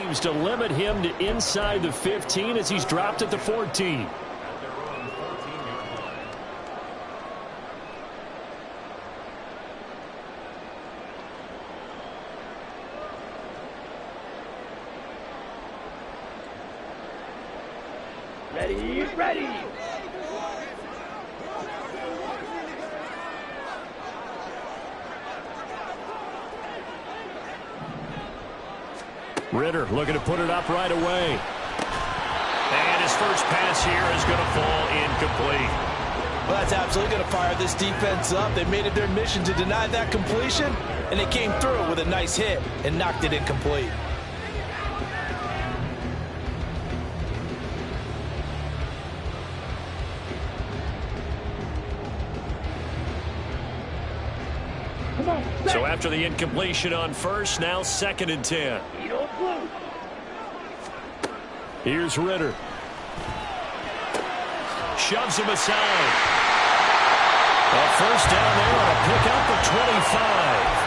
seems to limit him to inside the 15 as he's dropped at the 14. Ready. Ritter looking to put it up right away. And his first pass here is going to fall incomplete. Well, that's absolutely going to fire this defense up. They made it their mission to deny that completion, and they came through with a nice hit and knocked it incomplete. So after the incompletion on first, now 2nd and 10. Here's Ritter. Shoves him aside. A first down there on a pickup of 25.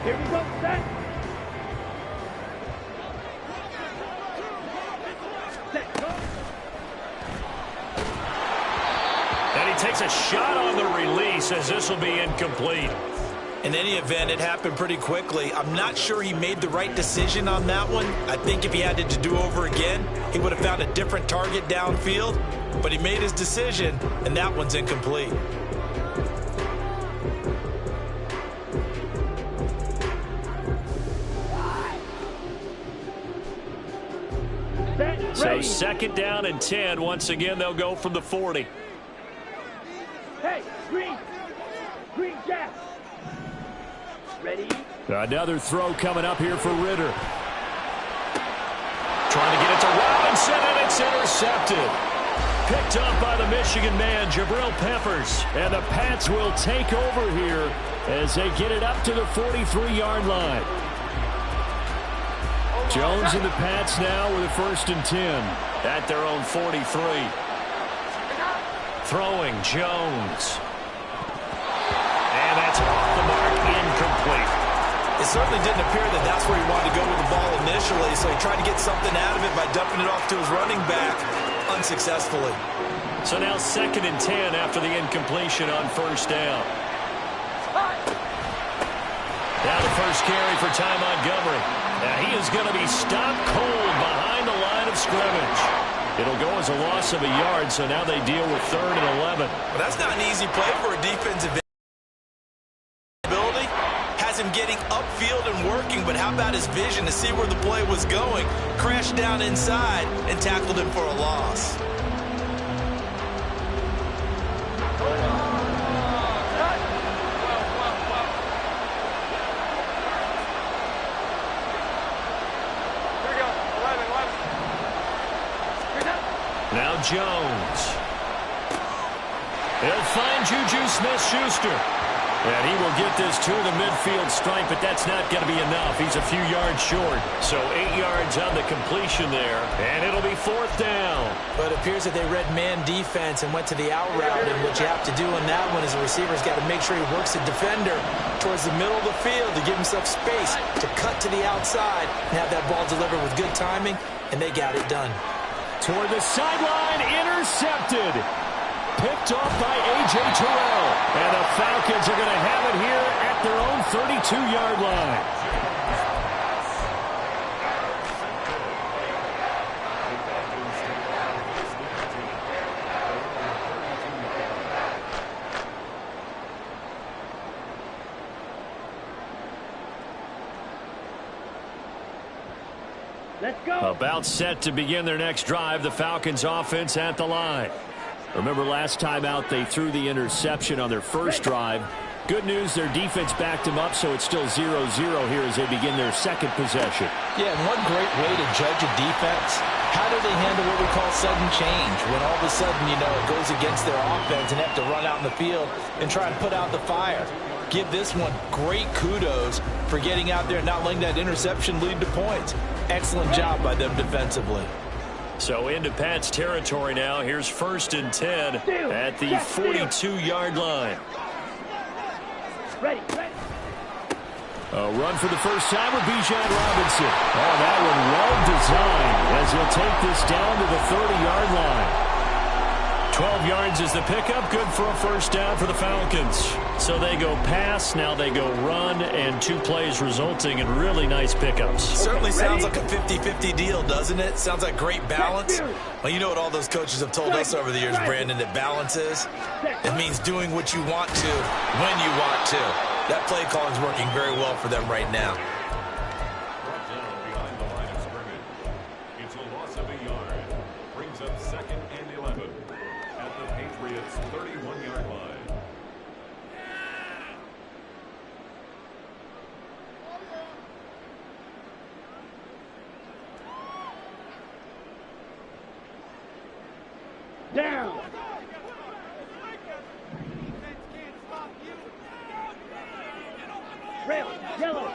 Here we go, set. And he takes a shot on the release as this will be incomplete. In any event, it happened pretty quickly. I'm not sure he made the right decision on that one. I think if he had it to do over again, he would have found a different target downfield. But he made his decision, and that one's incomplete. So 2nd down and 10. Once again, they'll go from the 40. Hey, green jack. Ready? Another throw coming up here for Ritter. Trying to get it to Robinson, and it's intercepted. Picked up by the Michigan man, Jabril Peppers. And the Pats will take over here as they get it up to the 43-yard line. Jones and the Pats now with a 1st and 10 at their own 43. Throwing Jones. And that's off the mark, incomplete. It certainly didn't appear that that's where he wanted to go with the ball initially, so he tried to get something out of it by dumping it off to his running back unsuccessfully. So now 2nd and 10 after the incompletion on 1st down. Now the first carry for Ty Montgomery. Now he is going to be stopped cold behind the line of scrimmage. It'll go as a loss of a yard, so now they deal with 3rd and 11. Well, that's not an easy play for a defensive ability. Has him getting upfield and working, but how about his vision to see where the play was going? Crashed down inside and tackled him for a loss. Now Jones. He'll find Juju Smith-Schuster. And he will get this to the midfield stripe, but that's not going to be enough. He's a few yards short. So 8 yards on the completion there, and it'll be 4th down. But it appears that they read man defense and went to the out route, and what you have to do on that one is the receiver's got to make sure he works the defender towards the middle of the field to give himself space to cut to the outside and have that ball delivered with good timing, and they got it done. Toward the sideline, intercepted. Picked off by A.J. Terrell. And the Falcons are going to have it here at their own 32-yard line. Let's go. About set to begin their next drive. The Falcons offense at the line. Remember last time out they threw the interception on their first drive. Good news, their defense backed them up, so it's still 0-0 here as they begin their second possession. Yeah, and one great way to judge a defense, how do they handle what we call sudden change? When all of a sudden, you know, it goes against their offense and they have to run out in the field and try and put out the fire. Give this one great kudos for getting out there and not letting that interception lead to points. Excellent job by them defensively. So into Pat's territory now. Here's 1st and 10 at the 42-yard line. Ready. A run for the first time with Bijan Robinson. Oh, that one well designed as he'll take this down to the 30-yard line. 12 yards is the pickup. Good for a first down for the Falcons. So they go pass, now they go run, and 2 plays resulting in really nice pickups. Certainly sounds like a 50-50 deal, doesn't it? Sounds like great balance. Well, you know what all those coaches have told us over the years, Brandon, that balance is? It means doing what you want to when you want to. That play calling is working very well for them right now. Behind the line of scrimmage. It's a loss of a yard. Brings up 2nd and 11 at the Patriots' 31-yard line. Down. Red, yellow.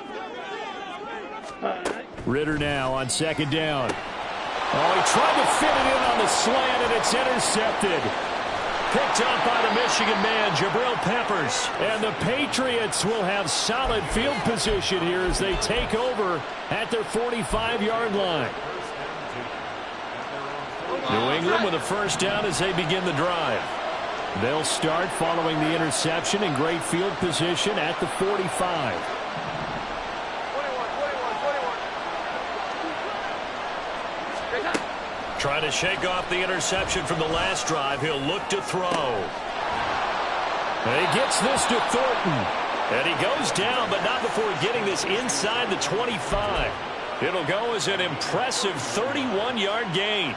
Ritter now on 2nd down. Oh, he tried to fit it in on the slant, and it's intercepted. Picked up by the Michigan man, Jabril Peppers. And the Patriots will have solid field position here as they take over at their 45-yard line. New England with a first down as they begin the drive. They'll start following the interception in great field position at the 45. Trying to shake off the interception from the last drive. He'll look to throw. And he gets this to Thornton. And he goes down, but not before getting this inside the 25. It'll go as an impressive 31-yard gain.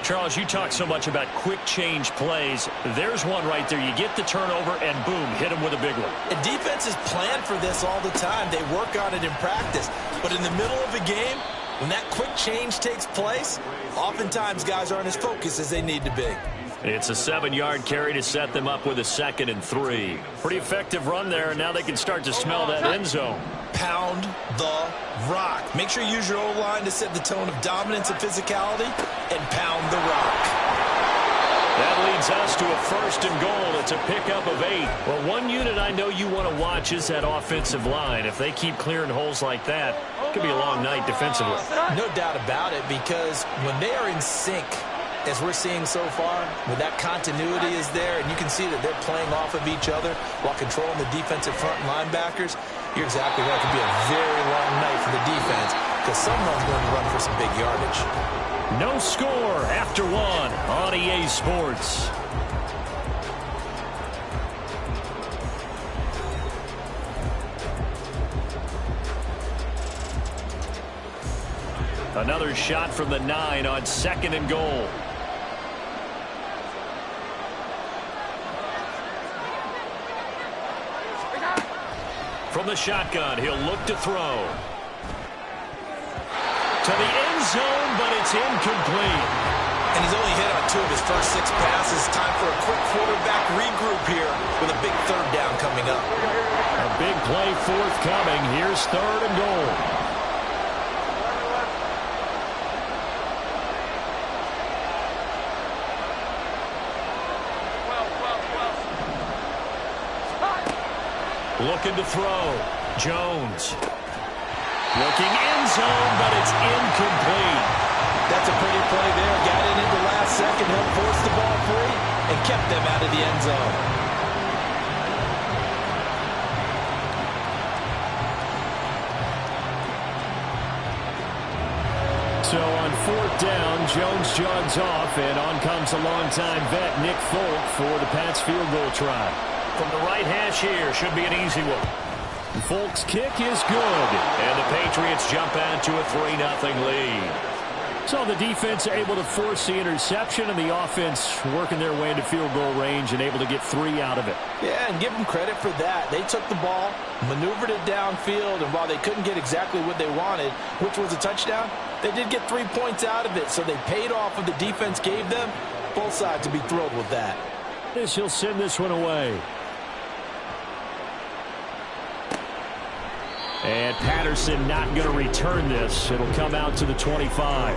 Charles, you talk so much about quick change plays. There's one right there. You get the turnover, and boom, hit him with a big one. And defenses plan for this all the time. They work on it in practice. But in the middle of a game, when that quick change takes place, oftentimes guys aren't as focused as they need to be. It's a 7-yard carry to set them up with a 2nd and 3. Pretty effective run there, and now they can start to smell that end zone. Pound the rock. Make sure you use your O-line to set the tone of dominance and physicality, and pound the rock. That leads us to a 1st and goal. It's a pickup of 8. Well, one unit I know you want to watch is that offensive line. If they keep clearing holes like that, it could be a long night defensively. No doubt about it, because when they are in sync, as we're seeing so far, when that continuity is there, and you can see that they're playing off of each other while controlling the defensive front linebackers, you're exactly right. It could be a very long night for the defense because someone's going to run for some big yardage. No score after 1 on EA Sports. Another shot from the 9 on 2nd and goal. From the shotgun, he'll look to throw. To the end zone, but it's incomplete. And he's only hit on 2 of his first 6 passes. Time for a quick quarterback regroup here with a big 3rd down coming up. A big play forthcoming. Here's 3rd and goal. Looking to throw. Jones. Looking end zone, but it's incomplete. That's a pretty play there. Got in at the last second, helped force the ball free, and kept them out of the end zone. So on 4th down, Jones jogs off, and on comes a longtime vet, Nick Folk, for the Pats field goal try. From the right hash here, should be an easy one. Folk's kick is good, and the Patriots jump out to a 3-0 lead. So the defense able to force the interception, and the offense working their way into field goal range and able to get 3 out of it. Yeah, and give them credit for that. They took the ball, maneuvered it downfield, and while they couldn't get exactly what they wanted, which was a touchdown, they did get 3 points out of it. So they paid off what the defense gave them. Both sides will be thrilled with that. He'll send this one away. And Patterson not going to return this. It'll come out to the 25.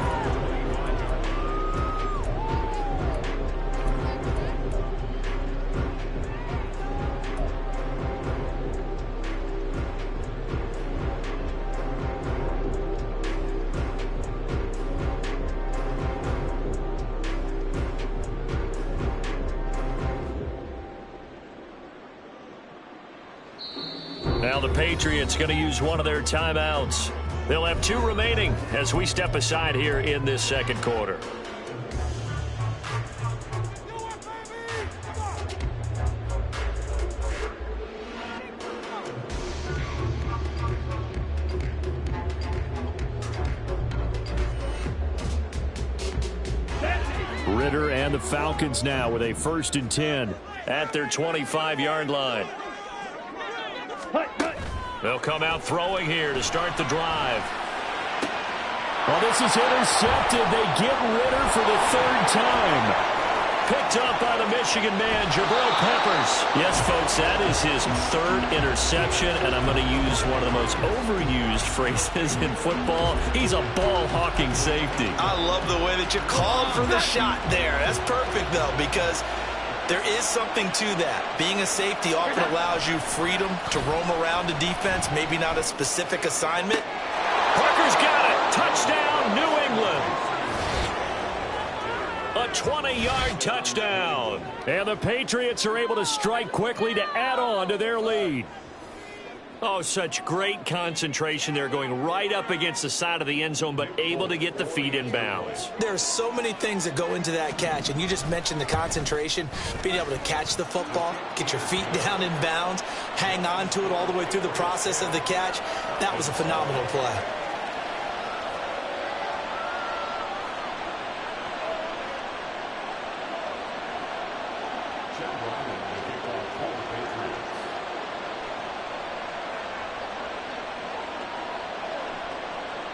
Now the Patriots going to use one of their timeouts. They'll have 2 remaining as we step aside here in this second quarter. Ritter and the Falcons now with a 1st and 10 at their 25-yard line. They'll come out throwing here to start the drive. Well, this is intercepted. They get Ritter for the 3rd time. Picked up by the Michigan man, Jabril Peppers. Yes, folks, that is his 3rd interception, and I'm going to use one of the most overused phrases in football. He's a ball-hawking safety. I love the way that you called for the shot there. That's perfect, though, because there is something to that. Being a safety often allows you freedom to roam around the defense, maybe not a specific assignment. Parker's got it. Touchdown, New England. A 20-yard touchdown. And the Patriots are able to strike quickly to add on to their lead. Oh, such great concentration there, going right up against the side of the end zone, but able to get the feet in bounds. There's so many things that go into that catch, and you just mentioned the concentration, being able to catch the football, get your feet down in bounds, hang on to it all the way through the process of the catch. That was a phenomenal play.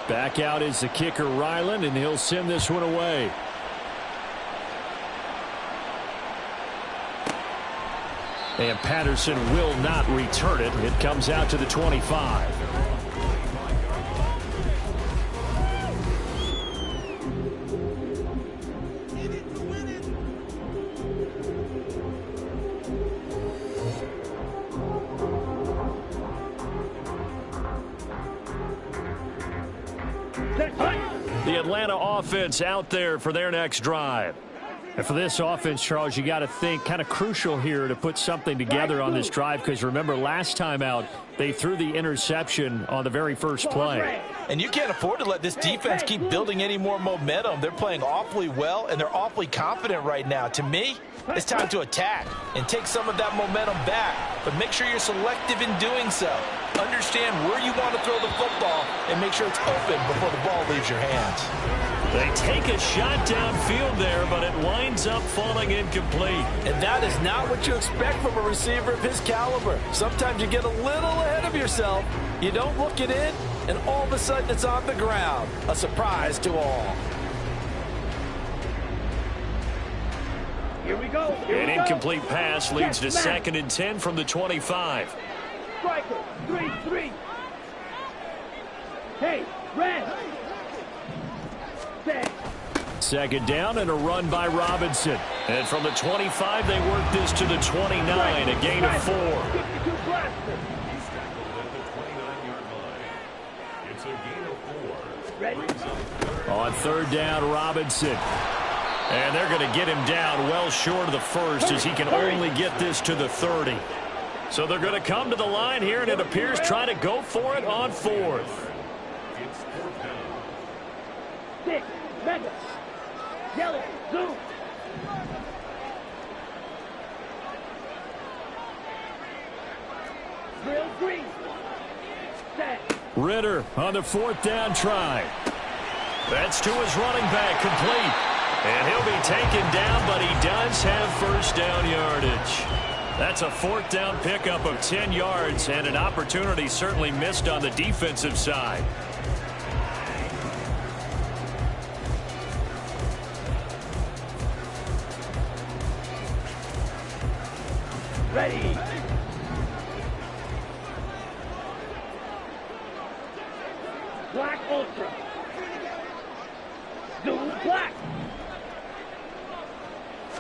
Back out is the kicker, Ryland, and he'll send this one away. And Patterson will not return it. It comes out to the 25. The Atlanta offense out there for their next drive. And for this offense, Charles, you got to think kind of crucial here to put something together on this drive, because remember last time out they threw the interception on the very first play. And you can't afford to let this defense keep building any more momentum. They're playing awfully well, and they're awfully confident right now. To me, it's time to attack and take some of that momentum back, but make sure you're selective in doing so. Understand where you want to throw the football and make sure it's open before the ball leaves your hands. They take a shot downfield there, but it winds up falling incomplete. And that is not what you expect from a receiver of his caliber. Sometimes you get a little ahead of yourself. You don't look it in, and all of a sudden it's on the ground. A surprise to all. Here we go. An incomplete pass leads to 2nd and 10 from the 25. Striker, 3-3. Hey, red. Set. 2nd down and a run by Robinson. And from the 25, they work this to the 29, a gain of 4. 52 blaster. He's tackled at the 29-yard line. It's a gain of 4. Ready? On 3rd down, Robinson. And they're going to get him down well short of the 1st as he can only get this to the 30. So they're going to come to the line here, and it appears trying to go for it on 4th. It's 4th down. 6, mega. Yellow, zoom. Drill green. Set. Ritter on the 4th down try. That's to his running back, complete. And he'll be taken down, but he does have first down yardage. That's a fourth down pickup of 10 yards, and an opportunity certainly missed on the defensive side. Ready. Black Ultra. Zoom black.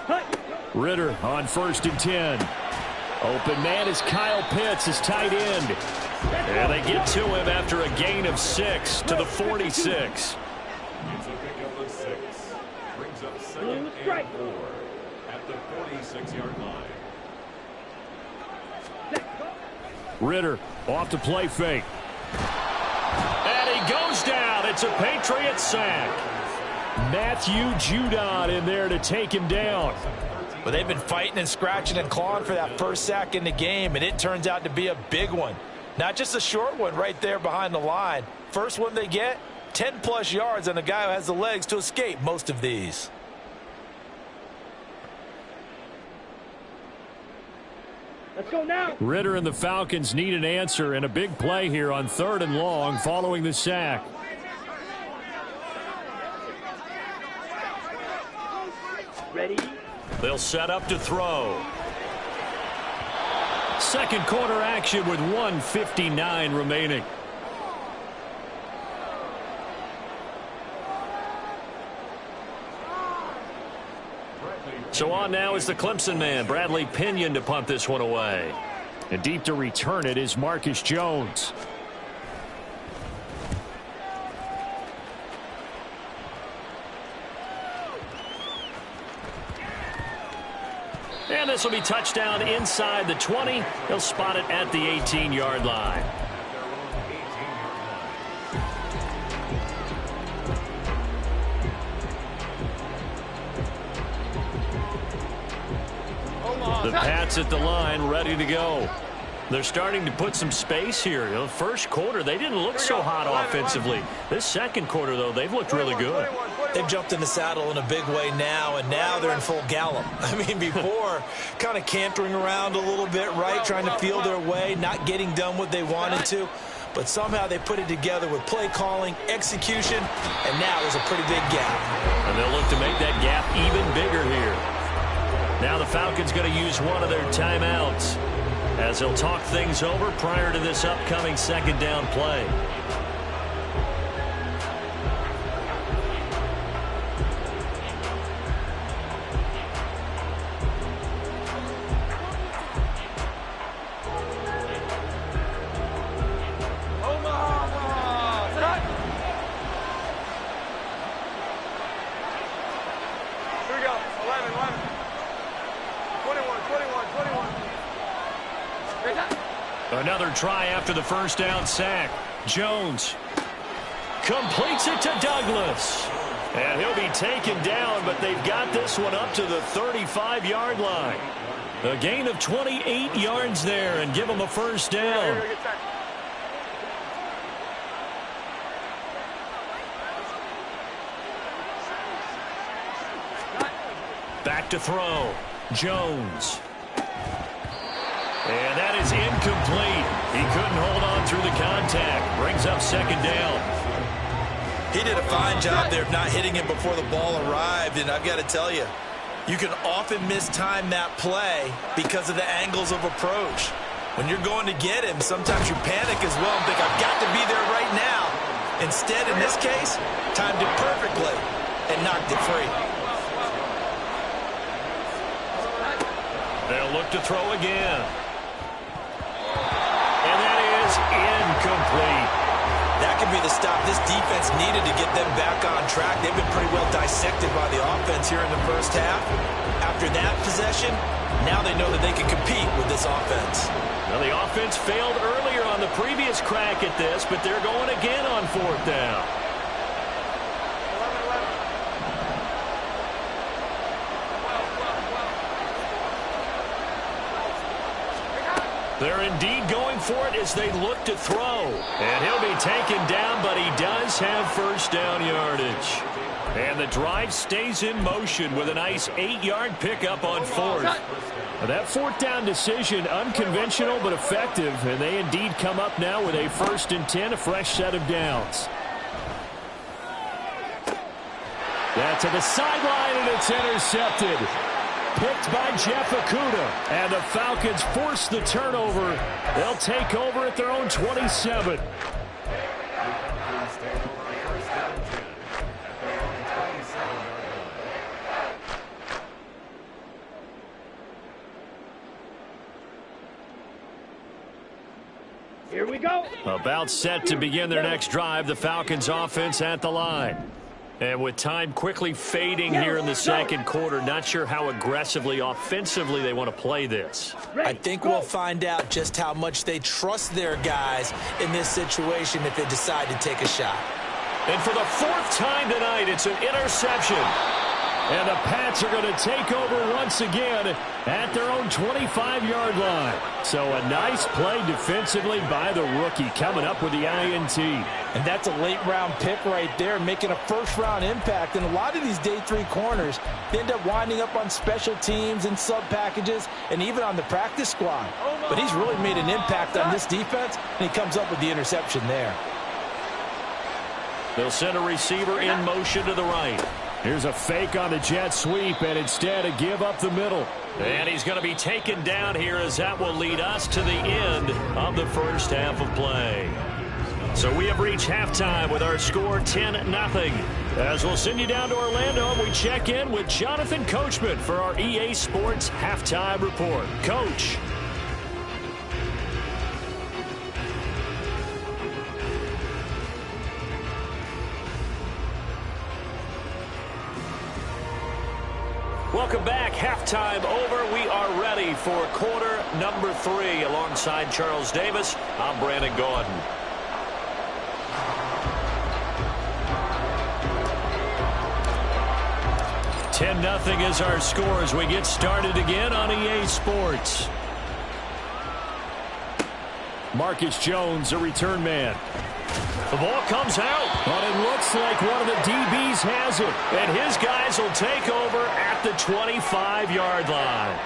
Hut. Ritter on 1st and 10. Open man is Kyle Pitts, his tight end. And they get to him after a gain of 6 to the 46. It's a pickup of 6. Brings up 2nd and 4 at the 46-yard line. Ritter off to play fake. And he goes down. It's a Patriot sack. Matthew Judon in there to take him down. Well, they've been fighting and scratching and clawing for that first sack in the game, and it turns out to be a big one. Not just a short one right there behind the line. First one they get, 10-plus yards on a guy who has the legs to escape most of these. Let's go now. Ritter and the Falcons need an answer, and a big play here on 3rd and long following the sack. Ready. They'll set up to throw. Second quarter action with 1:59 remaining. So on now is the Clemson man, Bradley Pinion, to punt this one away. And deep to return it is Marcus Jones. And this will be touchdown inside the 20. He'll spot it at the 18-yard line. The Pats at the line, ready to go. They're starting to put some space here. The first quarter, they didn't look so hot offensively. This second quarter, though, they've looked really good. They've jumped in the saddle in a big way now, and now they're in full gallop. I mean, before, kind of cantering around a little bit, right, trying to feel their way, not getting done what they wanted to. But somehow they put it together with play calling, execution, and now there's a pretty big gap. And they'll look to make that gap even bigger here. Now the Falcons going to use one of their timeouts as they'll talk things over prior to this upcoming second down play. Another try after the first down sack. Jones completes it to Douglas. And he'll be taken down, but they've got this one up to the 35-yard line. A gain of 28 yards there and give them a first down. Back to throw. Jones. And that is incomplete. He couldn't hold on through the contact. Brings up second down. He did a fine job there of not hitting it before the ball arrived, and I've got to tell you, you can often mistime that play because of the angles of approach. When you're going to get him, sometimes you panic as well and think, I've got to be there right now. Instead, in this case, timed it perfectly and knocked it free. They'll look to throw again. And that is incomplete. That could be the stop this defense needed to get them back on track. They've been pretty well dissected by the offense here in the first half. After that possession, now they know that they can compete with this offense. Well, the offense failed earlier on the previous crack at this, but they're going again on fourth down. They're indeed going for it as they look to throw. And he'll be taken down, but he does Falcons have first down yardage. And the drive stays in motion with a nice 8-yard pickup on fourth. Now that fourth down decision, unconventional but effective, and they indeed come up now with a 1st and 10, a fresh set of downs. That's to the sideline, and it's intercepted. Picked by Jeff Okudah, and the Falcons force the turnover. They'll take over at their own 27. Here we go. About set to begin their next drive, the Falcons offense at the line. And with time quickly fading here in the second quarter, not sure how aggressively, offensively they want to play this. I think we'll find out just how much they trust their guys in this situation if they decide to take a shot. And for the 4th time tonight, it's an interception. And the Pats are going to take over once again at their own 25-yard line. So a nice play defensively by the rookie, coming up with the INT. And that's a late-round pick right there, making a first-round impact. And a lot of these day 3 corners end up winding up on special teams and sub-packages and even on the practice squad. But he's really made an impact on this defense, and he comes up with the interception there. They'll send a receiver in motion to the right. Here's a fake on the jet sweep, and instead a give up the middle. And he's going to be taken down here, as that will lead us to the end of the first half of play. So we have reached halftime with our score 10-0. As we'll send you down to Orlando, and we check in with Jonathan Coachman for our EA Sports Halftime Report. Coach. Welcome back. Halftime over. We are ready for quarter number 3. Alongside Charles Davis, I'm Brandon Gordon. $10-0 is our score as we get started again on EA Sports. Marcus Jones, a return man. The ball comes out, but it looks like one of the DBs has it. And his guys will take over at the 25-yard line.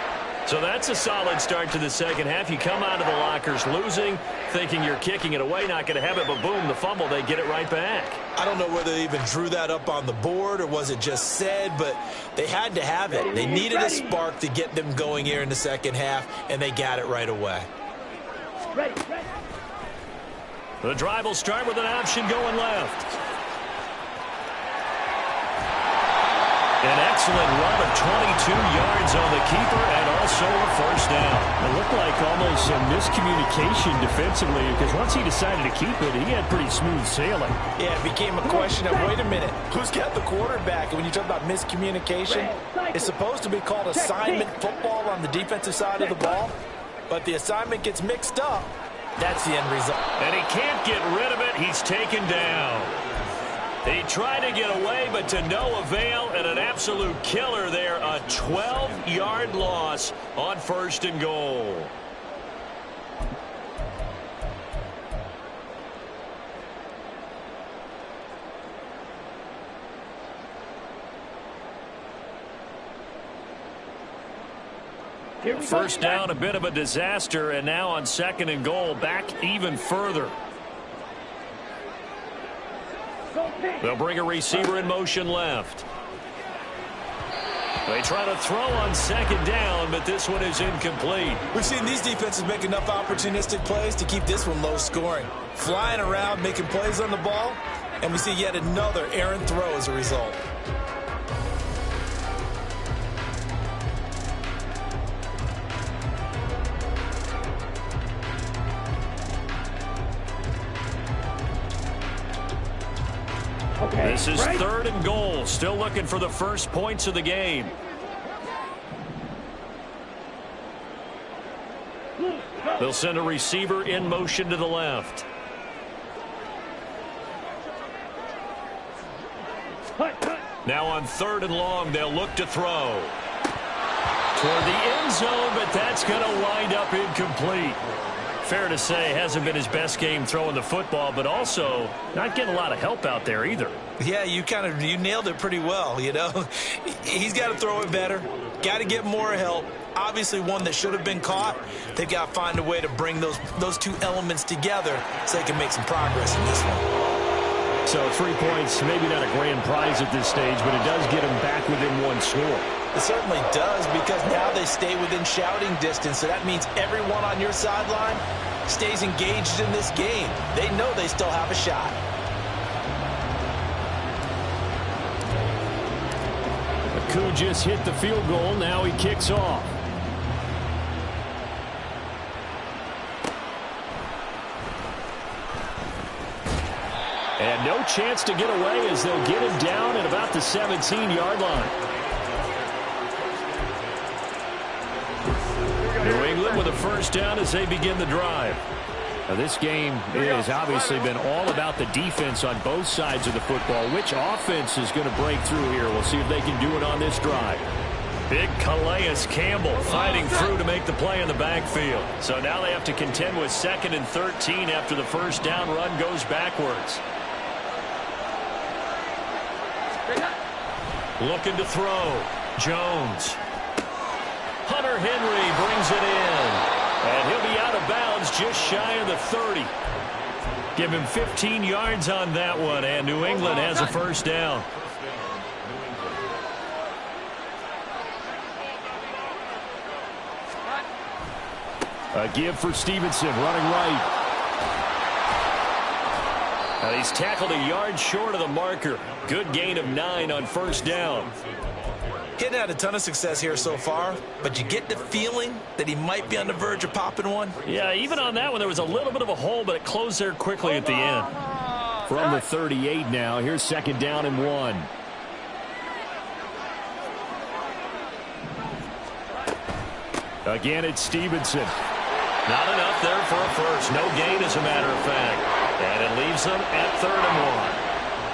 So that's a solid start to the second half. You come out of the lockers losing, thinking you're kicking it away, not going to have it, but boom, the fumble, they get it right back. I don't know whether they even drew that up on the board or was it just said, but they had to have it. They needed a spark to get them going here in the second half, and they got it right away. Ready. The drive will start with an option going left. An excellent run of 22 yards on the keeper and also a first down. It looked like almost some miscommunication defensively because once he decided to keep it, he had pretty smooth sailing. Yeah, it became a question of, wait a minute, who's got the quarterback? And when you talk about miscommunication, it's supposed to be called assignment football on the defensive side of the ball, but the assignment gets mixed up. That's the end result. And he can't get rid of it. He's taken down. He tried to get away, but to no avail, and an absolute killer there. A 12-yard loss on first and goal. First down, a bit of a disaster, and now on second and goal, back even further. They'll bring a receiver in motion left. They try to throw on second down, but this one is incomplete. We've seen these defenses make enough opportunistic plays to keep this one low scoring. Flying around, making plays on the ball, and we see yet another errant throw as a result. This is third and goal. Still looking for the first points of the game. They'll send a receiver in motion to the left. Now on third and long, they'll look to throw. Toward the end zone, but that's going to wind up incomplete. fair to say, hasn't been his best game throwing the football, but also not getting a lot of help out there either. Yeah, you nailed it pretty well, you know. He's got to throw it better, got to get more help. Obviously one that should have been caught. They've got to find a way to bring those two elements together so they can make some progress in this one. So 3 points, maybe not a grand prize at this stage, but it does get them back within one score. It certainly does, because now they stay within shouting distance, so that means everyone on your sideline stays engaged in this game. They know they still have a shot. Aku just hit the field goal. Now he kicks off. And no chance to get away as they'll get him down at about the 17-yard line. New England with a first down as they begin the drive. Now, this game has obviously been all about the defense on both sides of the football. Which offense is going to break through here? We'll see if they can do it on this drive. Big Calais Campbell fighting through to make the play in the backfield. So now they have to contend with 2nd and 13 after the first down run goes backwards. Looking to throw. Jones. Hunter Henry brings it in. And he'll be out of bounds just shy of the 30. Give him 15 yards on that one, and New England has a first down. A give for Stevenson, running right. Now he's tackled a yard short of the marker. Good gain of 9 on first down. Hitting had a ton of success here so far, but you get the feeling that he might be on the verge of popping one. Yeah, even on that one, there was a little bit of a hole, but it closed there quickly at the end. From the 38 now, here's 2nd down and 1. Again, it's Stevenson. Not enough there for a first. No gain, as a matter of fact. And it leaves them at 3rd and 1.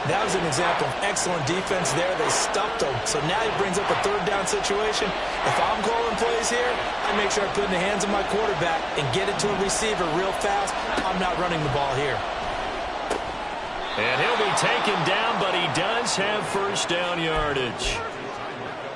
That was an example of excellent defense there. They stuffed him. So now he brings up a 3rd down situation. If I'm calling plays here, I make sure I put it in the hands of my quarterback and get it to a receiver real fast. I'm not running the ball here. And he'll be taken down, but he does have first down yardage.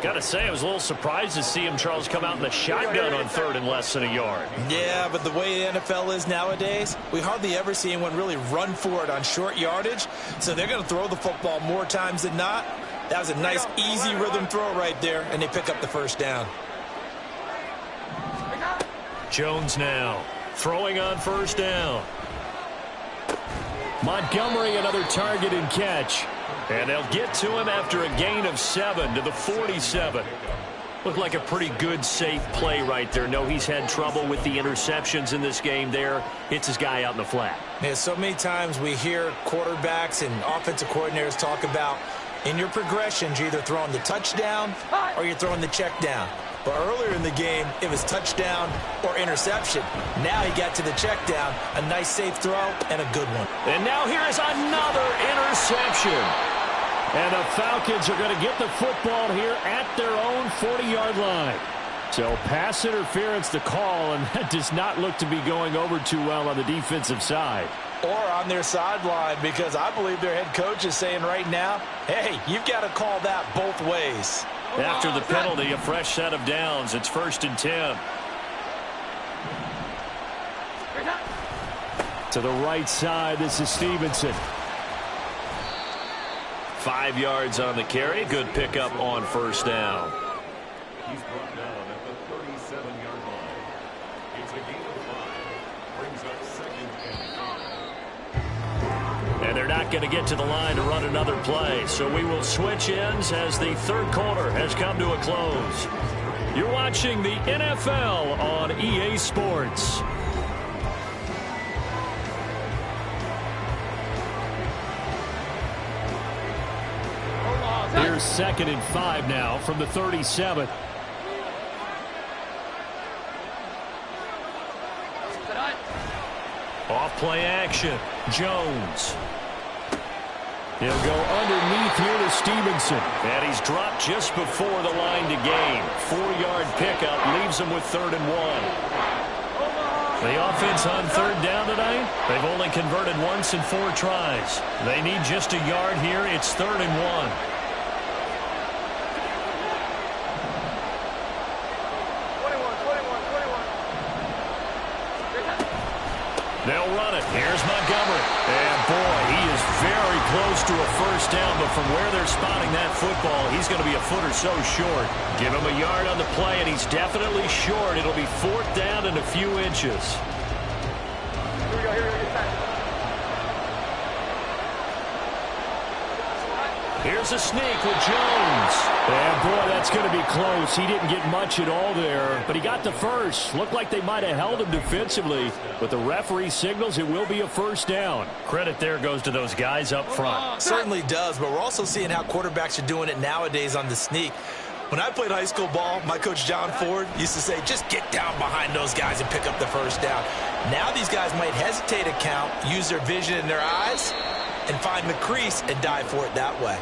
Got to say, I was a little surprised to see him, Charles, come out in the shotgun on 3rd and less than a yard. Yeah, but the way the NFL is nowadays, we hardly ever see anyone really run for it on short yardage. So they're going to throw the football more times than not. That was a nice, easy rhythm throw right there, and they pick up the first down. Jones now throwing on first down. Montgomery, another target and catch. And they'll get to him after a gain of 7 to the 47. Looked like a pretty good, safe play right there. No, he's had trouble with the interceptions in this game there. Hits his guy out in the flat. Yeah, so many times we hear quarterbacks and offensive coordinators talk about in your progressions, you're either throwing the touchdown or you're throwing the check down. But earlier in the game, it was touchdown or interception. Now he got to the check down, a nice safe throw and a good one. And now here is another interception. And the Falcons are going to get the football here at their own 40-yard line. So pass interference the call, and that does not look to be going over too well on the defensive side. Or on their sideline, because I believe their head coach is saying right now, hey, you've got to call that both ways. After the penalty, a fresh set of downs. It's 1st and 10. To the right side, this is Stevenson. 5 yards on the carry. Good pickup on first down. He's brought down at the 37-yard line. It's a gain of 5. Brings up 2nd and 5. And they're not going to get to the line to run another play. So we will switch ends as the 3rd quarter has come to a close. You're watching the NFL on EA Sports. Here's 2nd and 5 now from the 37. Off play action. Jones. He'll go underneath here to Stevenson. And he's dropped just before the line to gain. 4-yard pickup leaves him with 3rd and 1. The offense on third down tonight, they've only converted once in 4 tries. They need just a yard here. It's 3rd and 1. They'll run it. Here's Montgomery. And, boy, he is very close to a first down, but from where they're spotting that football, he's going to be a foot or so short. Give him a yard on the play, and he's definitely short. It'll be 4th down and a few inches. Here we go, Here's a sneak with Jones. And, boy, that's going to be close. He didn't get much at all there, but he got the first. Looked like they might have held him defensively, but the referee signals it will be a first down. Credit there goes to those guys up front. Certainly does, but we're also seeing how quarterbacks are doing it nowadays on the sneak. When I played high school ball, my coach John Ford used to say, just get down behind those guys and pick up the first down. Now these guys might hesitate to count, use their vision in their eyes, and find the crease and dive for it that way.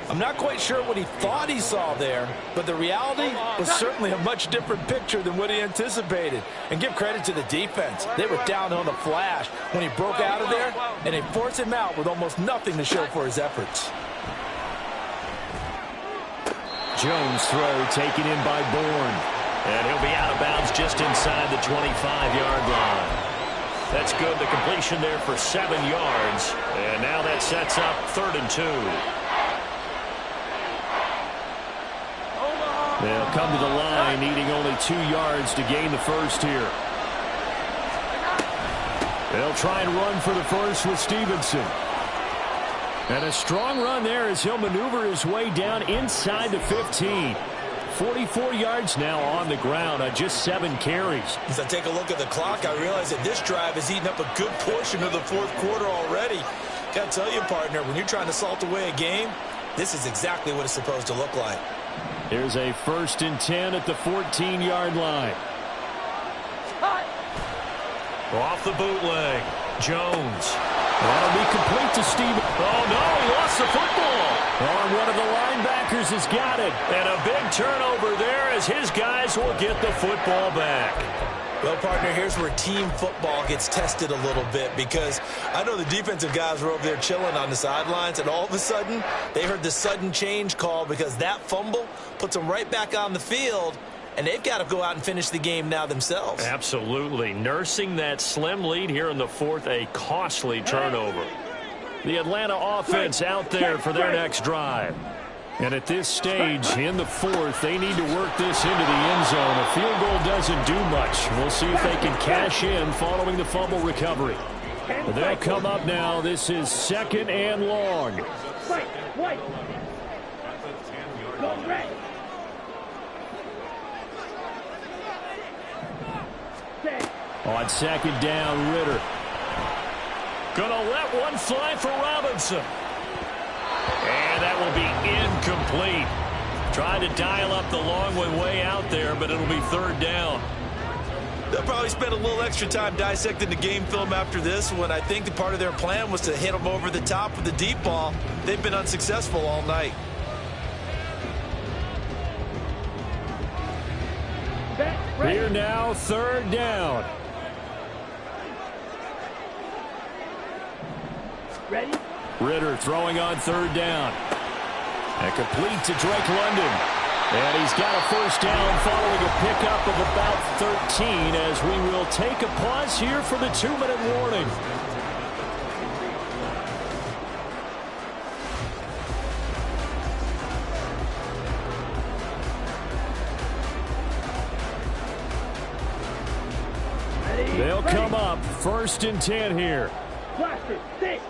I'm not quite sure what he thought he saw there, but the reality was certainly a much different picture than what he anticipated. And give credit to the defense. They were down on the flash when he broke out of there, and they forced him out with almost nothing to show for his efforts. Jones throw taken in by Bourne. And he'll be out of bounds just inside the 25-yard line. That's good. The completion there for 7 yards. And now that sets up 3rd and 2. They'll come to the line, needing only 2 yards to gain the first here. They'll try and run for the first with Stevenson. And a strong run there as he'll maneuver his way down inside the 15. 44 yards now on the ground on just 7 carries. As I take a look at the clock, I realize that this drive has eaten up a good portion of the 4th quarter already. Got to tell you, partner, when you're trying to salt away a game, this is exactly what it's supposed to look like. Here's a 1st and 10 at the 14-yard line. Off the bootleg. Jones. That'll be complete to Steve. Oh, no, he lost the football. Oh, one of the linebackers has got it. And a big turnover there as his guys will get the football back. Well, partner, here's where team football gets tested a little bit, because I know the defensive guys were over there chilling on the sidelines, and all of a sudden they heard the sudden change call because that fumble puts them right back on the field, and they've got to go out and finish the game now themselves. Absolutely. Nursing that slim lead here in the 4th, a costly turnover. The Atlanta offense out there for their next drive. And at this stage, in the 4th, they need to work this into the end zone. A field goal doesn't do much. We'll see if they can cash in following the fumble recovery. But they'll come up now. This is 2nd and long. Wait. Go red. On 2nd down, Ritter. Gonna let one fly for Robinson. And that will be incomplete. Trying to dial up the long one way out there, but it'll be 3rd down. They'll probably spend a little extra time dissecting the game film after this one. I think the part of their plan was to hit them over the top with the deep ball. They've been unsuccessful all night. Here now, 3rd down. Ready? Ritter throwing on 3rd down. And complete to Drake London. And he's got a first down following a pickup of about 13 as we will take a pause here for the 2-minute warning. They'll come up 1st and 10 here. Blaster, 6.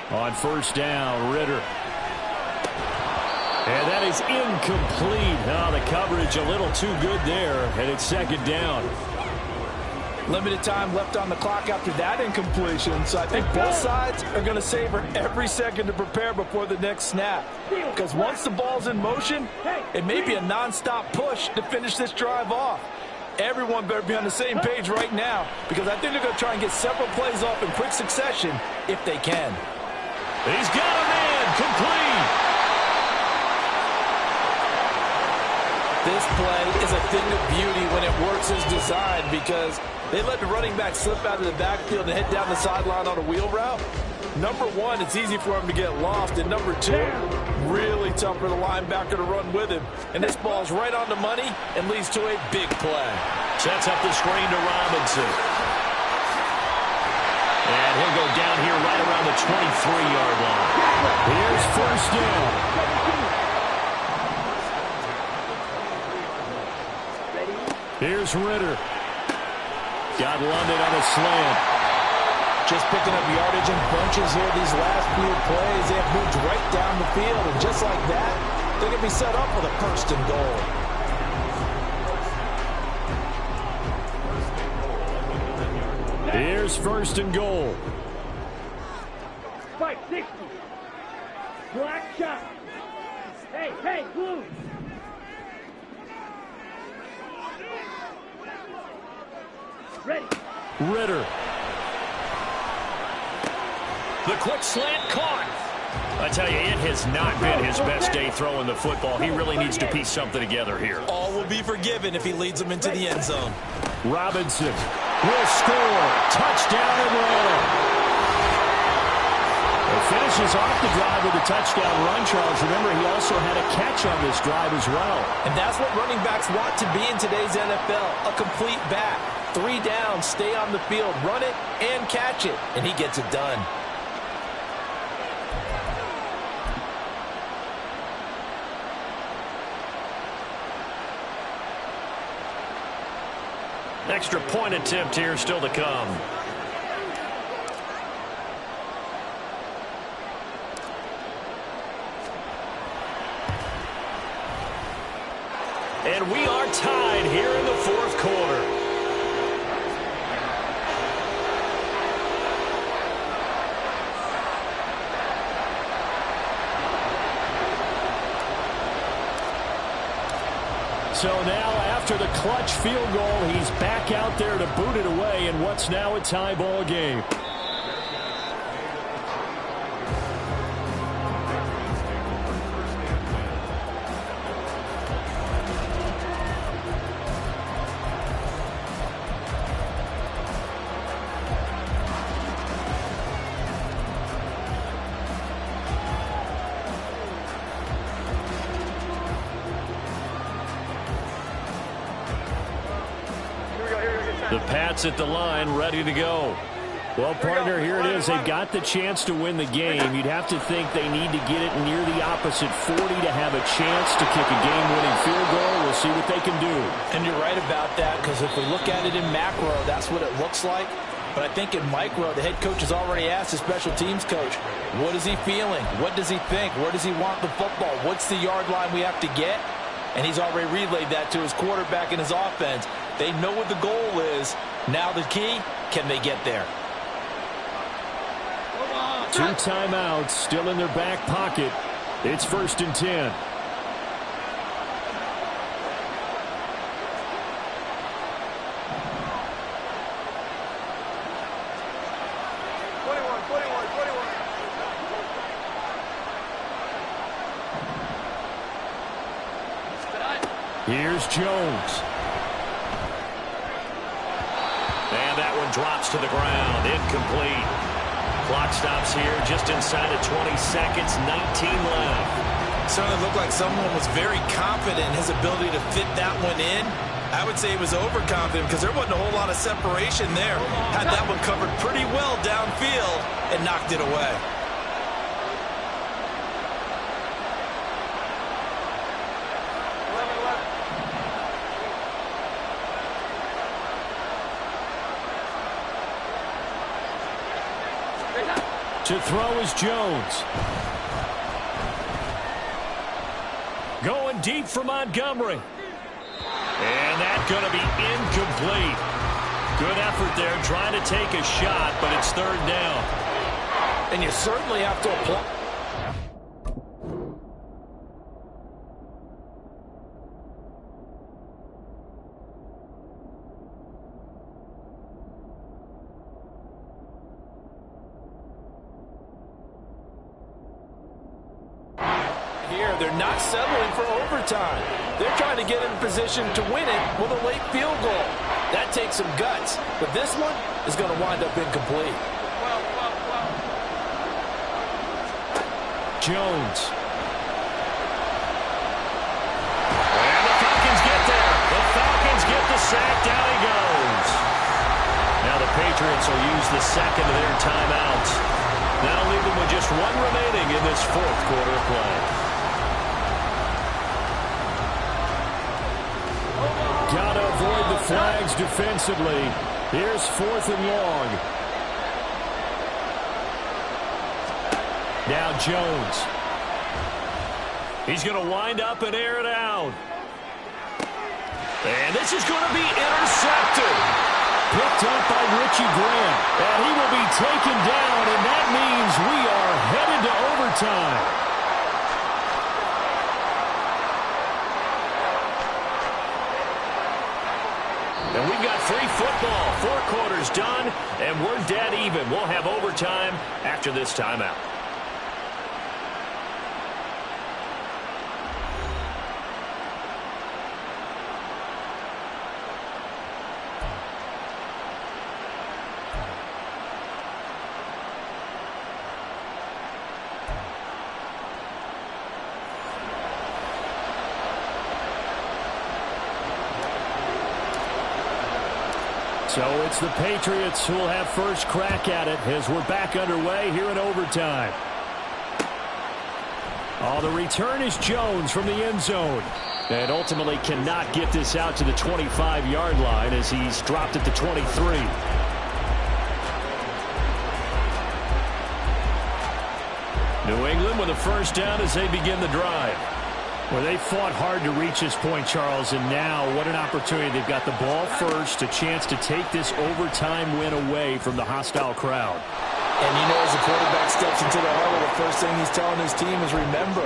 On 1st down, Ritter. And that is incomplete. Oh, the coverage a little too good there, and it's 2nd down. Limited time left on the clock after that incompletion, so I think both sides are going to savor every second to prepare before the next snap. Because once the ball's in motion, it may be a nonstop push to finish this drive off. Everyone better be on the same page right now, because I think they're going to try and get several plays off in quick succession if they can. He's got a man complete. This play is a thing of beauty when it works as designed because they let the running back slip out of the backfield and head down the sideline on a wheel route. Number one, it's easy for him to get lost. And number two, really tough for the linebacker to run with him. And this ball's right on the money and leads to a big play. Sets up the screen to Robinson. And he'll go down here right around the 23-yard line. Here's first down. Here's Ritter. Got London on a slant. Just picking up yardage in bunches here these last few plays. They have moved right down the field. And just like that, they're going to be set up with a first and goal. Here's first and goal. Spike 60. Black shot. Hey, blue. Ready. Ritter. The quick slant caught. I tell you, it has not been his best day throwing the football. He really needs to piece something together here. All will be forgiven if he leads them into the end zone. Robinson will score. Touchdown, Atlanta. Finishes off the drive with a touchdown run, Charles. Remember, he also had a catch on this drive as well. And that's what running backs want to be in today's NFL, a complete back. 3 down, stay on the field, run it, and catch it. And he gets it done. Extra point attempt here still to come. And we are tied here in the fourth quarter. So now after the clutch field goal, he's back out there to boot it away in what's now a tie ball game. The Pats at the line, ready to go. Well, partner, here it is. They've got the chance to win the game. You'd have to think they need to get it near the opposite 40 to have a chance to kick a game-winning field goal. We'll see what they can do. And you're right about that, because if we look at it in macro, that's what it looks like. But I think in micro, the head coach has already asked the special teams coach, what is he feeling? What does he think? Where does he want the football? What's the yard line we have to get? And he's already relayed that to his quarterback and his offense. They know what the goal is. Now the key, can they get there? 2 timeouts still in their back pocket. It's first and 10. Here's Jones. And that one drops to the ground. Incomplete. Clock stops here just inside of 20 seconds. 19 left. Certainly looked like someone was very confident in his ability to fit that one in. I would say he was overconfident because there wasn't a whole lot of separation there. Had that one covered pretty well downfield and knocked it away. To throw is Jones. Going deep for Montgomery. And that's going to be incomplete. Good effort there trying to take a shot, but it's third down. And you certainly have to apply. here. They're not settling for overtime. They're trying to get in position to win it with a late field goal. That takes some guts, but this one is going to wind up incomplete. Jones. And the Falcons get there. The Falcons get the sack. Down he goes. Now the Patriots will use the second of their timeouts. That'll leave them with just one remaining in this fourth quarter of play. Gotta avoid the flags defensively. Here's 4th and long. Now Jones. He's going to wind up and air it out. And this is going to be intercepted. Picked up by Richie Grant. And he will be taken down, and that means we are headed to overtime. And we've got free football. 4 quarters done, and we're dead even. We'll have overtime after this timeout. So it's the Patriots who will have first crack at it as we're back underway here in overtime. Oh, the return is Jones from the end zone. And ultimately cannot get this out to the 25-yard line as he's dropped at the 23. New England with a first down as they begin the drive. Well, they fought hard to reach this point, Charles, and now what an opportunity. They've got the ball first, a chance to take this overtime win away from the hostile crowd. And you know, as the quarterback steps into the huddle, the first thing he's telling his team is, remember,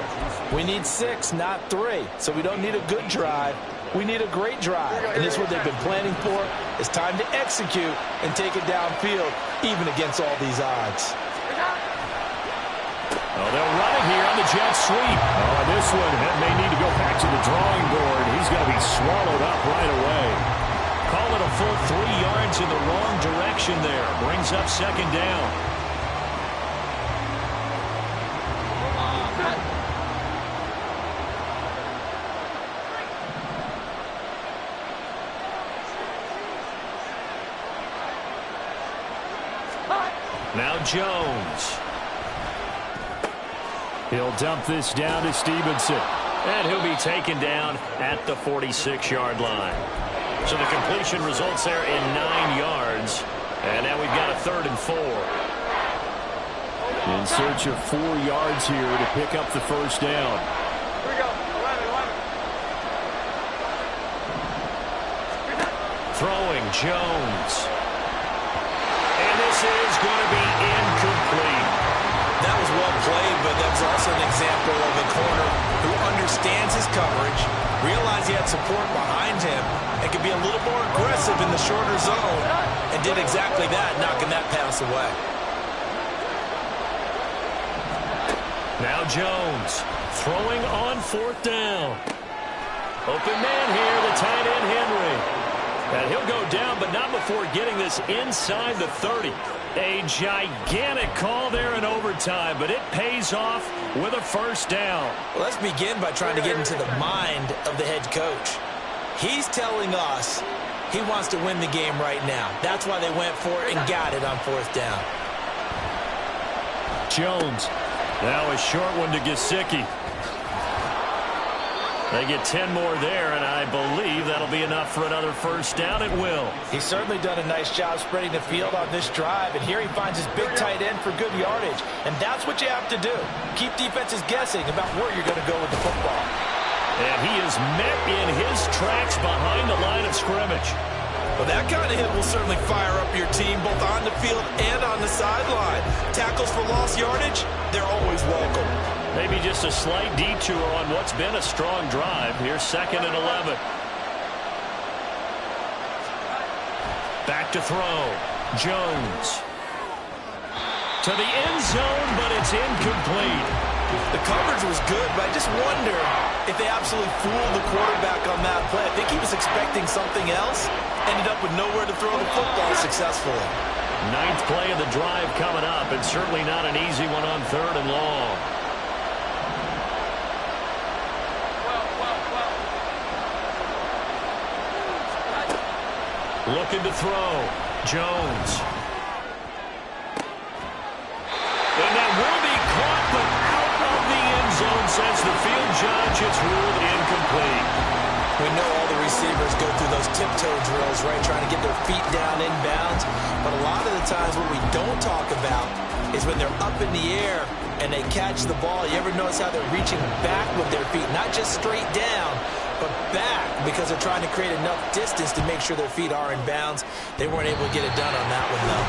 we need 6, not 3. So we don't need a good drive. We need a great drive. And this is what they've been planning for. It's time to execute and take it downfield, even against all these odds. Oh, they'll run it here on the jet sweep. Oh, this one may need to go back to the drawing board. He's going to be swallowed up right away. Call it a full 3 yards in the wrong direction there. Brings up second down. Now Jones. He'll dump this down to Stevenson. And he'll be taken down at the 46-yard line. So the completion results there in 9 yards. And now we've got a 3rd and 4. In search of 4 yards here to pick up the first down. Here we go. 11. Throwing Jones. And this is going to be incomplete. That was well played, but that was also an example of a corner who understands his coverage, realized he had support behind him, and could be a little more aggressive in the shorter zone, and did exactly that, knocking that pass away. Now Jones throwing on 4th down. Open man here, the tight end Henry. And he'll go down, but not before getting this inside the 30. A gigantic call there in overtime, but it pays off with a first down. Well, let's begin by trying to get into the mind of the head coach. He's telling us he wants to win the game right now. That's why they went for it and got it on 4th down. Jones. Now a short one to Gesicki. They get 10 more there, and I believe that'll be enough for another first down. It will. He's certainly done a nice job spreading the field on this drive, and here he finds his big tight end for good yardage. And that's what you have to do. Keep defenses guessing about where you're going to go with the football. And he is met in his tracks behind the line of scrimmage. Well, that kind of hit will certainly fire up your team both on the field and on the sideline. Tackles for lost yardage, they're always welcome. Maybe just a slight detour on what's been a strong drive. Here's 2nd and 11. Back to throw. Jones. To the end zone, but it's incomplete. The coverage was good, but I just wonder if they absolutely fooled the quarterback on that play. I think he was expecting something else, ended up with nowhere to throw the football successfully. Ninth play of the drive coming up, and certainly not an easy one on 3rd and long. Looking to throw. Jones. And that will be caught, but out of the end zone, says the field judge. It's ruled incomplete. We know all the receivers go through those tiptoe drills, right, trying to get their feet down inbounds. But a lot of the times what we don't talk about is when they're up in the air and they catch the ball. You ever notice how they're reaching back with their feet, not just straight down, but back, because they're trying to create enough distance to make sure their feet are in bounds. They weren't able to get it done on that one, though.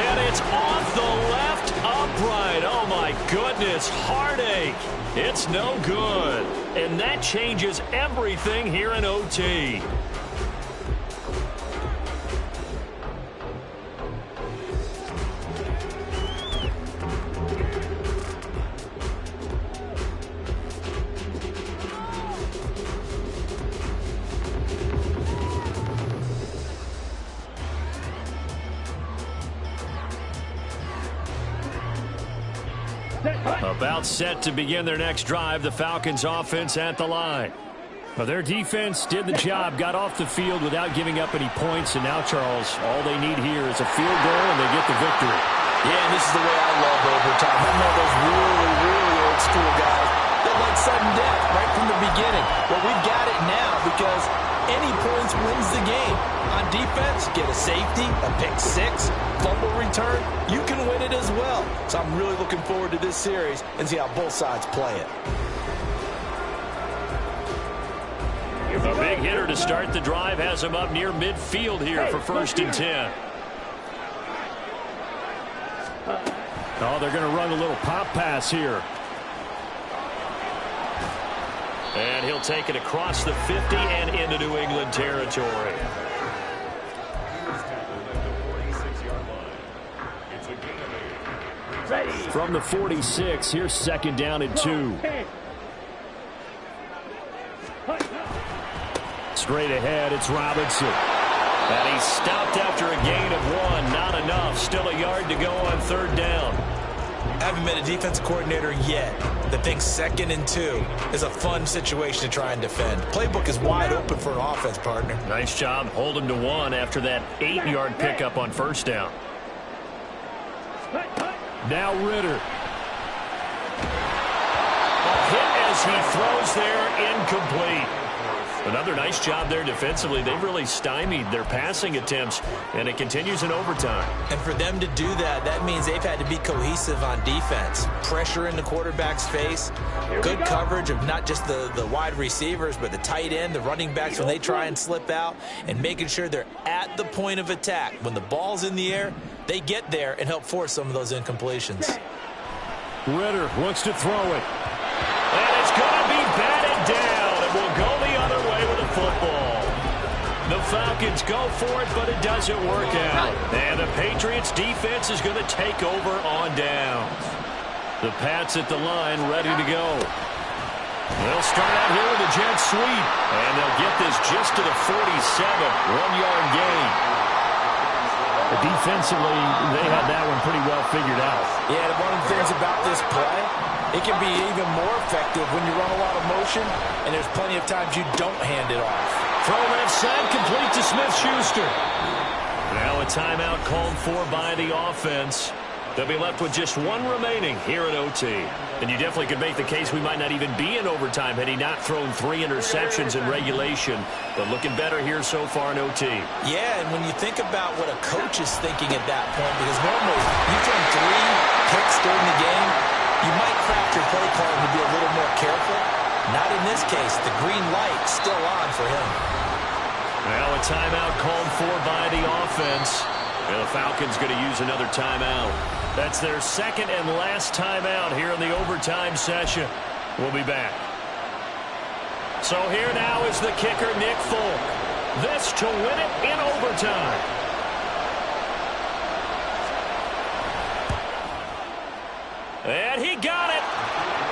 And it's off the left upright. Oh, my goodness. Heartache. It's no good. And that changes everything here in OT. About set to begin their next drive, the Falcons offense at the line. Well, their defense did the job, got off the field without giving up any points, and now, Charles, all they need here is a field goal, and they get the victory. Yeah, and this is the way I love overtime. I'm one of those really, really old school guys that like sudden death right from the beginning. Well, we've got it now because any points wins the game. On defense, get a safety, a pick six, fumble return, you can win it as well. So I'm really looking forward to this series and see how both sides play it. A big hitter to start the drive has him up near midfield here for 1st and 10. Oh, they're going to run a little pop pass here. And he'll take it across the 50 and into New England territory. From the 46, here's 2nd down and 2. Straight ahead, it's Robinson. And he's stopped after a gain of 1. Not enough. Still a yard to go on 3rd down. I haven't been a defense coordinator yet that thinks 2nd and 2 is a fun situation to try and defend. Playbook is wide open for an offense, partner. Nice job holding to 1 after that 8-yard pickup on 1st down. Now Ritter. A hit as he throws there, incomplete. Another nice job there defensively. They've really stymied their passing attempts, and it continues in overtime. And for them to do that, that means they've had to be cohesive on defense. Pressure in the quarterback's face, good coverage of not just the wide receivers, but the tight end, the running backs when they try and slip out, and making sure they're at the point of attack. When the ball's in the air, they get there and help force some of those incompletions. Ritter wants to throw it. And it's going to be batted down. It will go the other way with the football. The Falcons go for it, but it doesn't work out. And the Patriots defense is going to take over on downs. The Pats at the line ready to go. They'll start out here with a jet sweep. And they'll get this just to the 47. 1-yard gain. Defensively, they had that one pretty well figured out. Yeah, one of the things about this play, it can be even more effective when you run a lot of motion, and there's plenty of times you don't hand it off. Throw left side, complete to Smith-Schuster. Now a timeout called for by the offense. They'll be left with just 1 remaining here in OT. And you definitely could make the case we might not even be in overtime had he not thrown 3 interceptions in regulation. But looking better here so far in OT. Yeah, and when you think about what a coach is thinking at that point, because normally you throw 3 picks during the game, you might craft your play calling to be a little more careful. Not in this case. The green light still on for him. Now a timeout called for by the offense. And the Falcons going to use another timeout. That's their 2nd and last timeout here in the overtime session. We'll be back. So here now is the kicker, Nick Folk. This to win it in overtime. And he got it.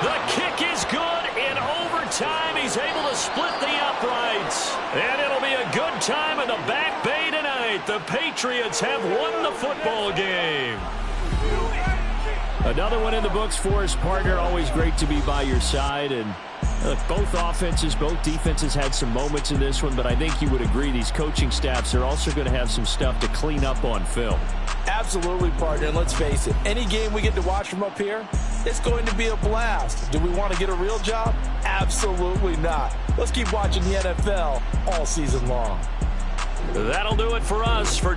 The kick kick is good. In overtime, he's able to split the uprights. And it'll be a good time in the Back Bay tonight. The Patriots have won the football game. Another one in the books for his partner. Always great to be by your side. And look, both offenses, both defenses had some moments in this one, but I think you would agree these coaching staffs are also going to have some stuff to clean up on film. Absolutely, partner. And let's face it, any game we get to watch from up here, it's going to be a blast. Do we want to get a real job? Absolutely not. Let's keep watching the NFL all season long. That'll do it for us. For